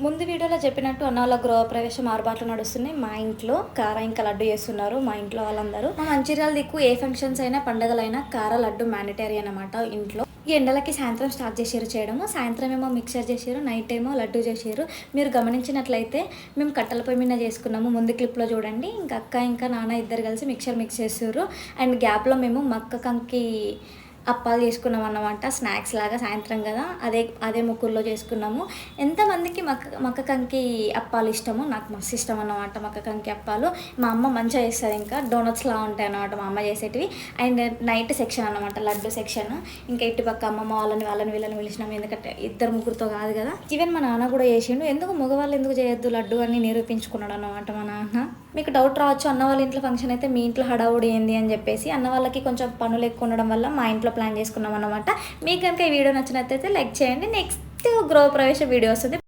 ముందు వీడియోలో చెప్పినట్టు అన్న వాళ్ళ గృహప్రవేశం ఆరుబాట్లు నడుస్తున్నాయి. మా ఇంట్లో కార ఇంకా లడ్డు చేస్తున్నారు మా ఇంట్లో వాళ్ళందరూ. మా మంచిర్యాల దిక్కు ఏ ఫంక్షన్స్ అయినా పండగలైనా కార లడ్డు మ్యాండేటరీ అనమాట ఇంట్లో. ఈ ఎండలకి సాయంత్రం స్టార్ట్ చేసారు చేయడము. సాయంత్రం ఏమో మిక్సర్ చేసారు, నైట్ ఏమో లడ్డు చేసారు. మీరు గమనించినట్లయితే మేము కట్టెల పొయ్యి మీద చేసుకున్నాము. ముందు క్లిప్లో చూడండి. ఇంకా అక్క ఇంకా నాన్న ఇద్దరు కలిసి మిక్స్ చేసారు. అండ్ గ్యాప్లో మేము మక్క కంకి అప్పాలు చేసుకున్నాం అన్నమాట. స్నాక్స్ లాగా సాయంత్రం కదా, అదే ముక్కుల్లో చేసుకున్నాము. ఎంతమందికి మక్క కంకి అప్పాలు ఇష్టమో నాకు మస్తు ఇష్టం అన్నమాట. మక్క కంకి అప్పాలు మా అమ్మ మంచిగా చేస్తుంది. ఇంకా డోనట్స్లా ఉంటాయి అన్నమాట మా అమ్మ చేసేటివి. అండ్ నైట్ సెక్షన్ అనమాట, లడ్డు సెక్షన్. ఇంకా ఇటు పక్క అమ్మమ్మ వాళ్ళని వీళ్ళని పిలిచినాము. ఎందుకంటే ఇద్దరు ముగ్గురుతో కాదు కదా. ఈవెన్ మా నాన్న కూడా చేసిండు. ఎందుకు మగవాళ్ళు ఎందుకు చేయొద్దు లడ్డు అని నిరూపించుకున్నాడు అన్నమాట మా నాన్న. మీకు డౌట్ రావచ్చు, అన్న వాళ్ళ ఇంట్లో ఫంక్షన్ అయితే మీ ఇంట్లో హడావుడి ఏంది అని చెప్పేసి. అన్న వాళ్ళకి కొంచెం పనులు ఎక్కువ ఉండడం వల్ల మా ఇంట్లో ప్లాన్ చేసుకున్నాం అన్నమాట. మీకు కనుక ఈ వీడియో నచ్చినట్లయితే లైక్ చేయండి. నెక్స్ట్ గృహప్రవేశ వీడియో వస్తుంది.